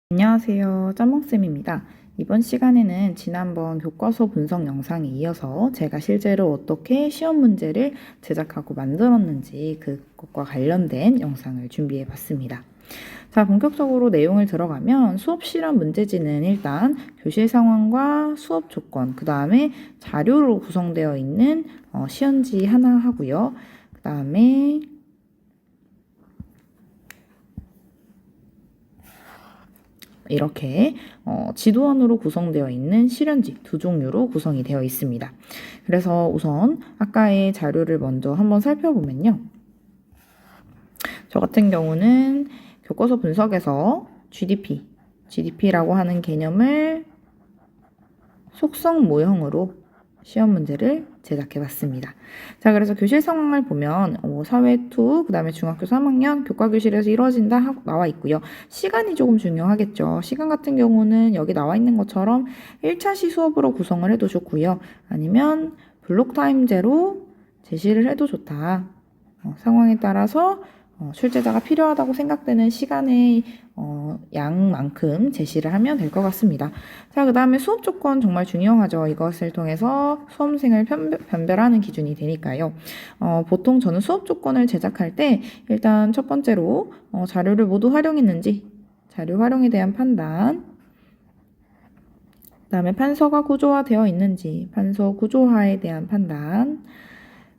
안녕하세요. 짬뽕쌤입니다. 이번 시간에는 지난번 교과서 분석 영상에 이어서 제가 실제로 어떻게 시험 문제를 제작하고 만들었는지 그것과 관련된 영상을 준비해 봤습니다. 자, 본격적으로 내용을 들어가면 수업 실험 문제지는 일단 교실 상황과 수업 조건, 그 다음에 자료로 구성되어 있는 시험지 하나 하고요. 그 다음에 이렇게 지도안으로 구성되어 있는 실현지 두 종류로 구성이 되어 있습니다. 그래서 우선 아까의 자료를 먼저 한번 살펴보면요. 저 같은 경우는 교과서 분석에서 GDP라고 하는 개념을 속성 모형으로 시험 문제를 제작해 봤습니다. 자, 그래서 교실 상황을 보면 사회2, 그 다음에 중학교 3학년 교과교실에서 이루어진다 하고 나와 있고요. 시간이 조금 중요하겠죠. 시간 같은 경우는 여기 나와 있는 것처럼 1차시 수업으로 구성을 해도 좋고요. 아니면 블록 타임제로 제시를 해도 좋다. 상황에 따라서 출제자가 필요하다고 생각되는 시간의 양만큼 제시를 하면 될 것 같습니다. 자, 그 다음에 수업 조건 정말 중요하죠. 이것을 통해서 수험생을 변별하는 기준이 되니까요. 보통 저는 수업 조건을 제작할 때 일단 첫 번째로 자료를 모두 활용했는지, 자료 활용에 대한 판단, 그 다음에 판서가 구조화되어 있는지, 판서 구조화에 대한 판단,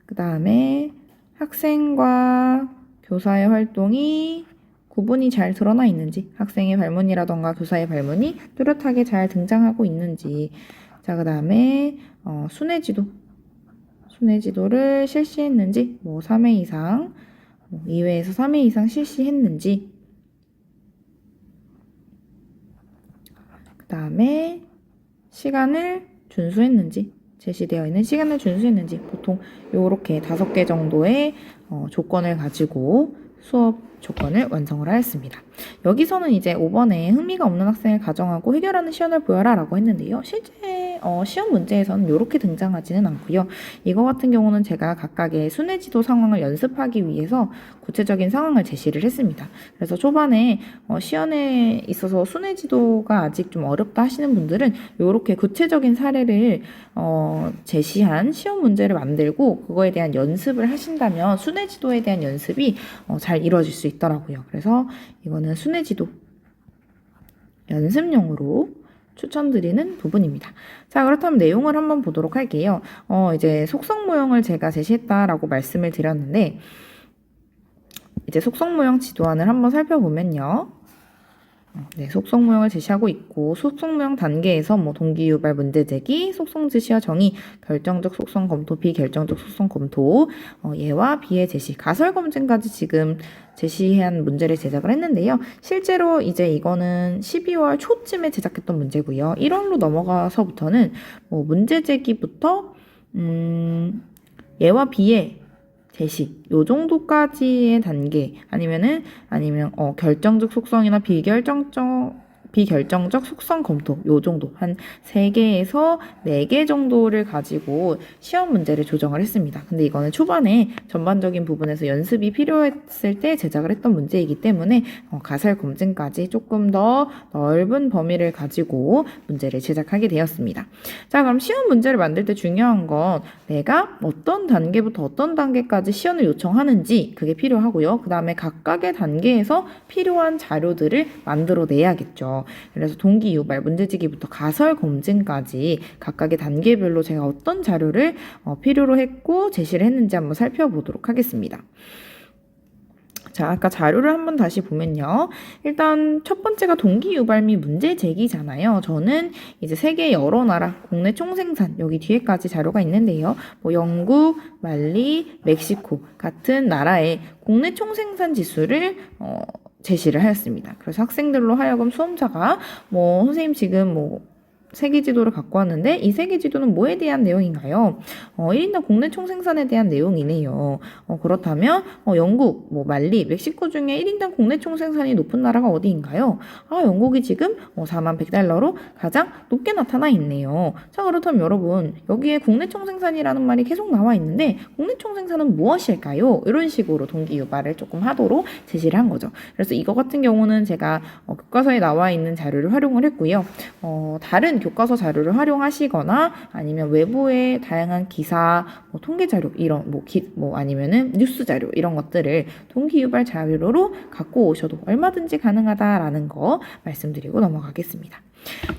그 다음에 학생과 교사의 활동이 구분이 잘 드러나 있는지, 학생의 발문이라던가 교사의 발문이 뚜렷하게 잘 등장하고 있는지, 자, 그 다음에 순회지도를 실시했는지, 3회 이상, 2회에서 3회 이상 실시했는지, 그 다음에 시간을 준수했는지, 제시되어 있는 시간을 준수했는지, 보통 요렇게 5개 정도의 조건을 가지고 수업 조건을 완성을 하였습니다. 여기서는 이제 5번에 흥미가 없는 학생을 가정하고 해결하는 시연을 보여라 라고 했는데요. 실제 시험 문제에서는 이렇게 등장하지는 않고요. 이거 같은 경우는 제가 각각의 순회지도 상황을 연습하기 위해서 구체적인 상황을 제시를 했습니다. 그래서 초반에 시연에 있어서 순회지도가 아직 좀 어렵다 하시는 분들은 이렇게 구체적인 사례를 제시한 시험 문제를 만들고 그거에 대한 연습을 하신다면 순회지도에 대한 연습이 잘 이루어질 수 있더라고요. 그래서 이거는 순회지도 연습용으로 추천드리는 부분입니다. 자, 그렇다면 내용을 한번 보도록 할게요. 이제 속성 모형을 제가 제시했다라고 말씀을 드렸는데 이제 속성 모형 지도안을 한번 살펴보면요. 네, 속성 모형을 제시하고 있고 속성 모형 단계에서 동기 유발 문제 제기, 속성 제시와 정의, 결정적 속성 검토, 비결정적 속성 검토, 예와 비의 제시, 가설 검증까지 지금 제시한 문제를 제작을 했는데요. 실제로 이제 이거는 12월 초쯤에 제작했던 문제고요. 1월로 넘어가서부터는 문제 제기부터 예와 비의 제시, 요 정도까지의 단계, 아니면 결정적 속성이나 비결정적 속성 검토, 요 정도, 한 3개에서 4개 정도를 가지고 시험 문제를 조정을 했습니다. 근데 이거는 초반에 전반적인 부분에서 연습이 필요했을 때 제작을 했던 문제이기 때문에 가설 검증까지 조금 더 넓은 범위를 가지고 문제를 제작하게 되었습니다. 자, 그럼 시험 문제를 만들 때 중요한 건 내가 어떤 단계부터 어떤 단계까지 시연을 요청하는지 그게 필요하고요. 그 다음에 각각의 단계에서 필요한 자료들을 만들어 내야겠죠. 그래서 동기 유발, 문제지기부터 가설 검증까지 각각의 단계별로 제가 어떤 자료를 필요로 했고 제시를 했는지 한번 살펴보도록 하겠습니다. 자, 아까 자료를 한번 다시 보면요. 일단 첫 번째가 동기 유발 및 문제 제기잖아요. 저는 이제 세계 여러 나라 국내 총생산 여기 뒤에까지 자료가 있는데요. 영국, 말리, 멕시코 같은 나라의 국내 총생산 지수를 제시를 하였습니다. 그래서 학생들로 하여금 수험자가 선생님 지금 세계지도를 갖고 왔는데 이 세계지도는 뭐에 대한 내용인가요? 1인당 국내 총생산에 대한 내용이네요. 그렇다면 영국, 말리, 멕시코 중에 1인당 국내 총생산이 높은 나라가 어디인가요? 영국이 지금 41,100달러로 가장 높게 나타나 있네요. 자, 그렇다면 여러분 여기에 국내 총생산이라는 말이 계속 나와 있는데 국내 총생산은 무엇일까요? 이런 식으로 동기 유발을 조금 하도록 제시를 한 거죠. 그래서 이거 같은 경우는 제가 교과서에 나와 있는 자료를 활용을 했고요. 다른 교과서 자료를 활용하시거나 아니면 외부의 다양한 기사, 통계 자료 이런 아니면은 뉴스 자료 이런 것들을 동기 유발 자료로 갖고 오셔도 얼마든지 가능하다라는 거 말씀드리고 넘어가겠습니다.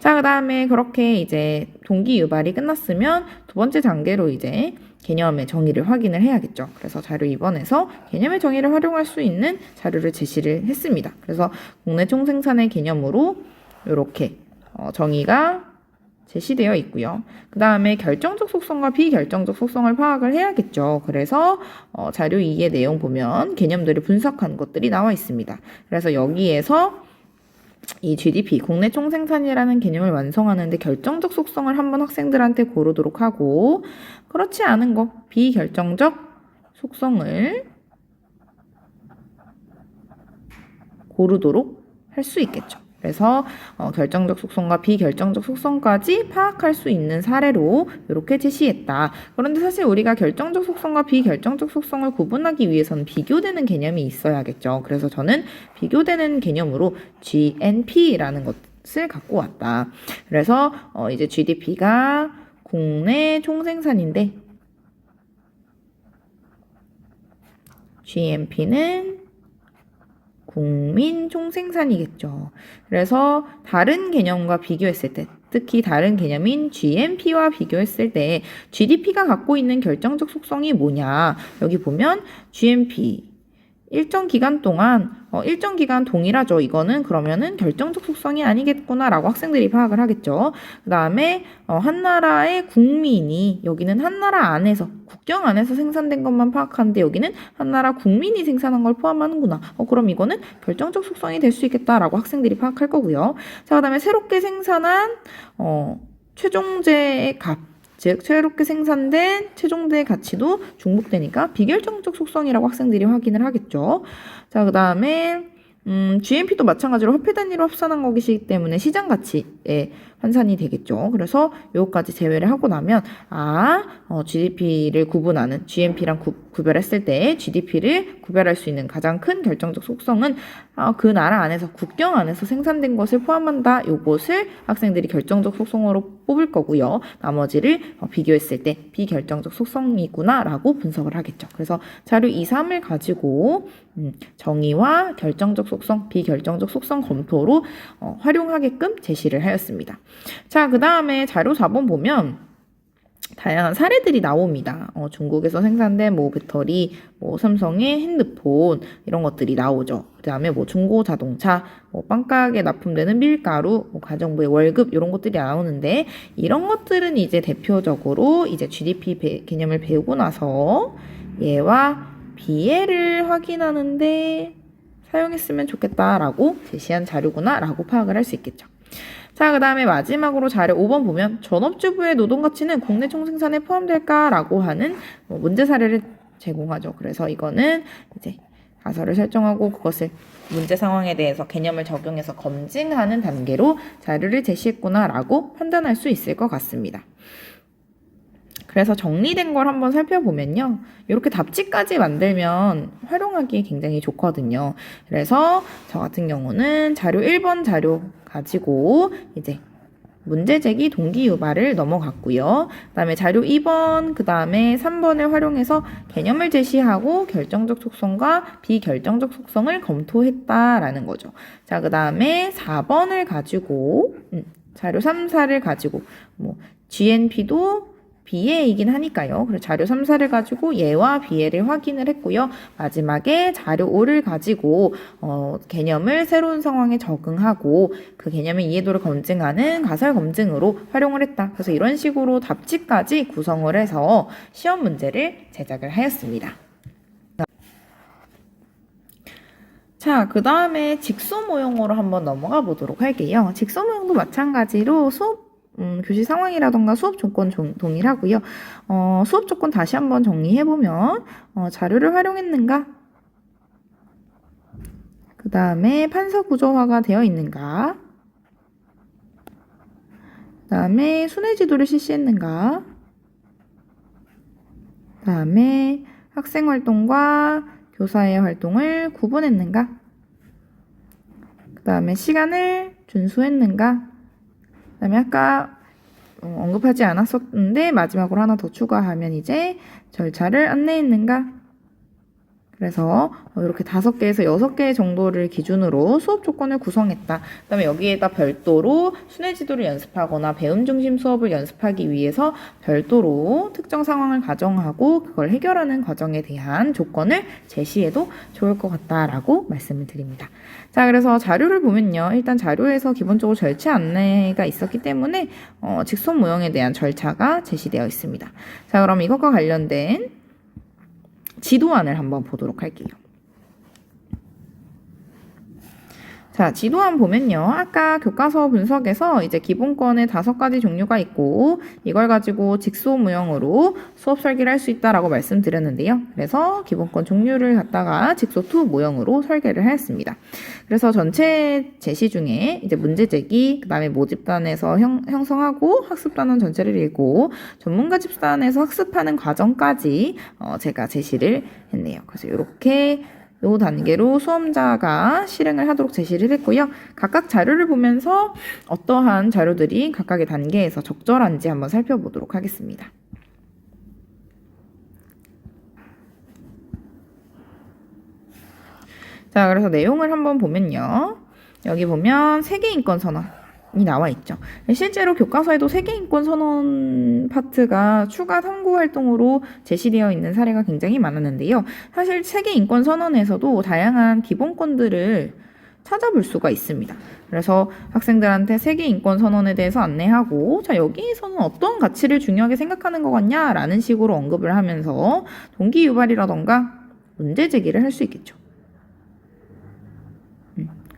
자, 그다음에 그렇게 이제 동기 유발이 끝났으면 두 번째 단계로 이제 개념의 정의를 확인을 해야겠죠. 그래서 자료 2번에서 개념의 정의를 활용할 수 있는 자료를 제시를 했습니다. 그래서 국내 총생산의 개념으로 이렇게 정의가 제시되어 있고요. 그 다음에 결정적 속성과 비결정적 속성을 파악을 해야겠죠. 그래서 자료 2의 내용 보면 개념들을 분석한 것들이 나와 있습니다. 그래서 여기에서 이 GDP, 국내 총생산이라는 개념을 완성하는데 결정적 속성을 한번 학생들한테 고르도록 하고 그렇지 않은 거, 비결정적 속성을 고르도록 할 수 있겠죠. 그래서 결정적 속성과 비결정적 속성까지 파악할 수 있는 사례로 이렇게 제시했다. 그런데 사실 우리가 결정적 속성과 비결정적 속성을 구분하기 위해서는 비교되는 개념이 있어야겠죠. 그래서 저는 비교되는 개념으로 GNP라는 것을 갖고 왔다. 그래서 이제 GDP가 국내 총생산인데 GNP는 국민 총생산이겠죠. 그래서 다른 개념과 비교했을 때, 특히 다른 개념인 GNP와 비교했을 때 GDP가 갖고 있는 결정적 속성이 뭐냐? 여기 보면 GNP 일정 기간 동안 일정 기간 동일하죠. 이거는 그러면은 결정적 속성이 아니겠구나라고 학생들이 파악을 하겠죠. 그 다음에 한 나라의 국민이 여기는 한 나라 안에서 국경 안에서 생산된 것만 파악하는데 여기는 한 나라 국민이 생산한 걸 포함하는구나. 그럼 이거는 결정적 속성이 될 수 있겠다라고 학생들이 파악할 거고요. 자, 그 다음에 새롭게 생산한 최종재의 값. 즉 새롭게 생산된 최종대의 가치도 중복되니까 비결정적 속성이라고 학생들이 확인을 하겠죠. 자, 그 다음에 GNP도 마찬가지로 화폐 단위로 합산한 것이기 때문에 시장 가치에 환산이 되겠죠. 그래서 요거까지 제외를 하고 나면 GDP를 구분하는 GNP랑 구별했을 때 GDP를 구별할 수 있는 가장 큰 결정적 속성은 그 나라 안에서 국경 안에서 생산된 것을 포함한다. 요것을 학생들이 결정적 속성으로 뽑을 거고요. 나머지를 비교했을 때 비결정적 속성이구나 라고 분석을 하겠죠. 그래서 자료 2, 3을 가지고 정의와 결정적 속성, 비결정적 속성 검토로 활용하게끔 제시를 하였습니다. 자, 그 다음에 자료 4번 보면 다양한 사례들이 나옵니다. 중국에서 생산된 배터리, 삼성의 핸드폰 이런 것들이 나오죠. 그 다음에 중고 자동차, 빵가게에 납품되는 밀가루, 가정부의 월급 이런 것들이 나오는데 이런 것들은 이제 대표적으로 이제 GDP 개념을 배우고 나서 얘와 비례를 확인하는데 사용했으면 좋겠다라고 제시한 자료구나라고 파악을 할 수 있겠죠. 자, 그 다음에 마지막으로 자료 5번 보면 전업주부의 노동가치는 국내 총생산에 포함될까라고 하는 문제 사례를 제공하죠. 그래서 이거는 이제 가설을 설정하고 그것을 문제 상황에 대해서 개념을 적용해서 검증하는 단계로 자료를 제시했구나라고 판단할 수 있을 것 같습니다. 그래서 정리된 걸 한번 살펴보면요. 이렇게 답지까지 만들면 활용하기 굉장히 좋거든요. 그래서 저 같은 경우는 자료 1번 자료 가지고 이제 문제 제기 동기 유발을 넘어갔고요. 그 다음에 자료 2번, 그 다음에 3번을 활용해서 개념을 제시하고 결정적 속성과 비결정적 속성을 검토했다라는 거죠. 자, 그 다음에 4번을 가지고 자료 3, 4를 가지고 GNP도 비례이긴 하니까요. 그래서 자료 3, 4를 가지고 얘와 비례를 확인을 했고요. 마지막에 자료 5를 가지고 개념을 새로운 상황에 적응하고 그 개념의 이해도를 검증하는 가설 검증으로 활용을 했다. 그래서 이런 식으로 답지까지 구성을 해서 시험 문제를 제작을 하였습니다. 자, 그 다음에 직소 모형으로 한번 넘어가 보도록 할게요. 직소 모형도 마찬가지로 수업 교시 상황이라던가 수업 조건 동일하고요. 수업 조건 다시 한번 정리해보면 자료를 활용했는가? 그 다음에 판서 구조화가 되어 있는가? 그 다음에 순회 지도를 실시했는가? 그 다음에 학생 활동과 교사의 활동을 구분했는가? 그 다음에 시간을 준수했는가? 그 다음에 아까 언급하지 않았었는데 마지막으로 하나 더 추가하면 이제 절차를 안내했는가? 그래서 이렇게 5개에서 6개 정도를 기준으로 수업 조건을 구성했다. 그 다음에 여기에다 별도로 순회 지도를 연습하거나 배움 중심 수업을 연습하기 위해서 별도로 특정 상황을 가정하고 그걸 해결하는 과정에 대한 조건을 제시해도 좋을 것 같다라고 말씀을 드립니다. 자, 그래서 자료를 보면요. 일단 자료에서 기본적으로 절차 안내가 있었기 때문에 직선 모형에 대한 절차가 제시되어 있습니다. 자, 그럼 이것과 관련된 지도안을 한번 보도록 할게요. 자, 지도안 보면요. 아까 교과서 분석에서 이제 기본권에 5가지 종류가 있고 이걸 가지고 직소 모형으로 수업 설계를 할 수 있다라고 말씀드렸는데요. 그래서 기본권 종류를 갖다가 직소2 모형으로 설계를 하였습니다. 그래서 전체 제시 중에 이제 문제 제기, 그 다음에 모집단에서 형성하고 학습단원 전체를 읽고 전문가 집단에서 학습하는 과정까지 제가 제시를 했네요. 그래서 이렇게 이 단계로 수험자가 실행을 하도록 제시를 했고요. 각각 자료를 보면서 어떠한 자료들이 각각의 단계에서 적절한지 한번 살펴보도록 하겠습니다. 자, 그래서 내용을 한번 보면요. 여기 보면 세계인권선언이 나와 있죠. 실제로 교과서에도 세계인권선언 파트가 추가 탐구 활동으로 제시되어 있는 사례가 굉장히 많았는데요. 사실 세계인권선언에서도 다양한 기본권들을 찾아볼 수가 있습니다. 그래서 학생들한테 세계인권선언에 대해서 안내하고 자, 여기에서는 어떤 가치를 중요하게 생각하는 것 같냐? 라는 식으로 언급을 하면서 동기 유발이라던가 문제 제기를 할 수 있겠죠.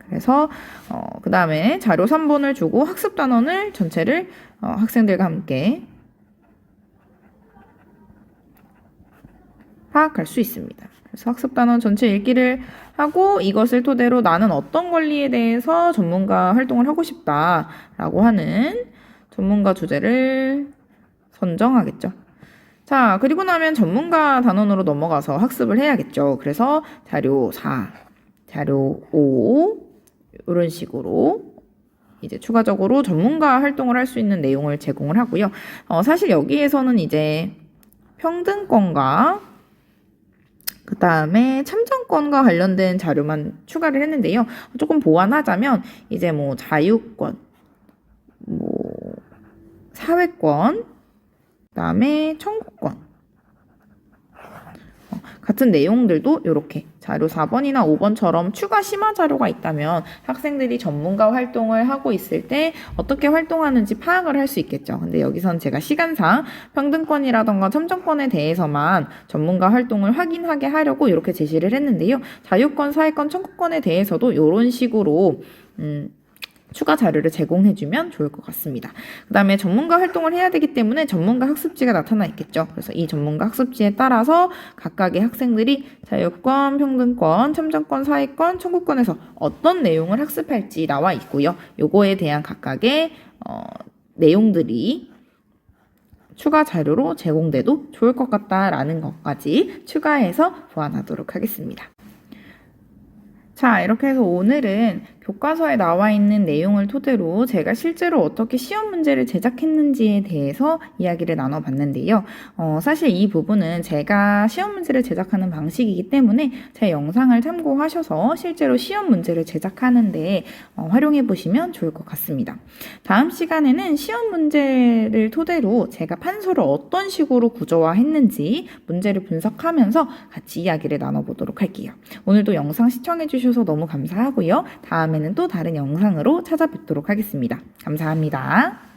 그래서 그 다음에 자료 3본을 주고 학습단원을 전체를 학생들과 함께 파악할 수 있습니다. 그래서 학습단원 전체 읽기를 하고 이것을 토대로 나는 어떤 권리에 대해서 전문가 활동을 하고 싶다라고 하는 전문가 주제를 선정하겠죠. 자, 그리고 나면 전문가 단원으로 넘어가서 학습을 해야겠죠. 그래서 자료 4, 자료 5 이런 식으로 이제 추가적으로 전문가 활동을 할 수 있는 내용을 제공을 하고요. 사실 여기에서는 이제 평등권과 그 다음에 참정권과 관련된 자료만 추가를 했는데요. 조금 보완하자면 이제 뭐 자유권, 뭐 사회권, 그 다음에 청구권 같은 내용들도 이렇게 자료 4번이나 5번처럼 추가 심화 자료가 있다면 학생들이 전문가 활동을 하고 있을 때 어떻게 활동하는지 파악을 할 수 있겠죠. 근데 여기선 제가 시간상 평등권이라던가 참정권에 대해서만 전문가 활동을 확인하게 하려고 이렇게 제시를 했는데요. 자유권, 사회권, 청구권에 대해서도 이런 식으로 추가 자료를 제공해주면 좋을 것 같습니다. 그 다음에 전문가 활동을 해야 되기 때문에 전문가 학습지가 나타나 있겠죠. 그래서 이 전문가 학습지에 따라서 각각의 학생들이 자유권, 평등권, 참정권, 사회권, 청구권에서 어떤 내용을 학습할지 나와 있고요. 요거에 대한 각각의 내용들이 추가 자료로 제공돼도 좋을 것 같다라는 것까지 추가해서 보완하도록 하겠습니다. 자, 이렇게 해서 오늘은 교과서에 나와 있는 내용을 토대로 제가 실제로 어떻게 시험 문제를 제작했는지에 대해서 이야기를 나눠봤는데요. 사실 이 부분은 제가 시험 문제를 제작하는 방식이기 때문에 제 영상을 참고하셔서 실제로 시험 문제를 제작하는데 활용해 보시면 좋을 것 같습니다. 다음 시간에는 시험 문제를 토대로 제가 판서를 어떤 식으로 구조화했는지 문제를 분석하면서 같이 이야기를 나눠보도록 할게요. 오늘도 영상 시청해 주셔서 너무 감사하고요. 다음에는 또 다른 영상으로 찾아뵙도록 하겠습니다. 감사합니다.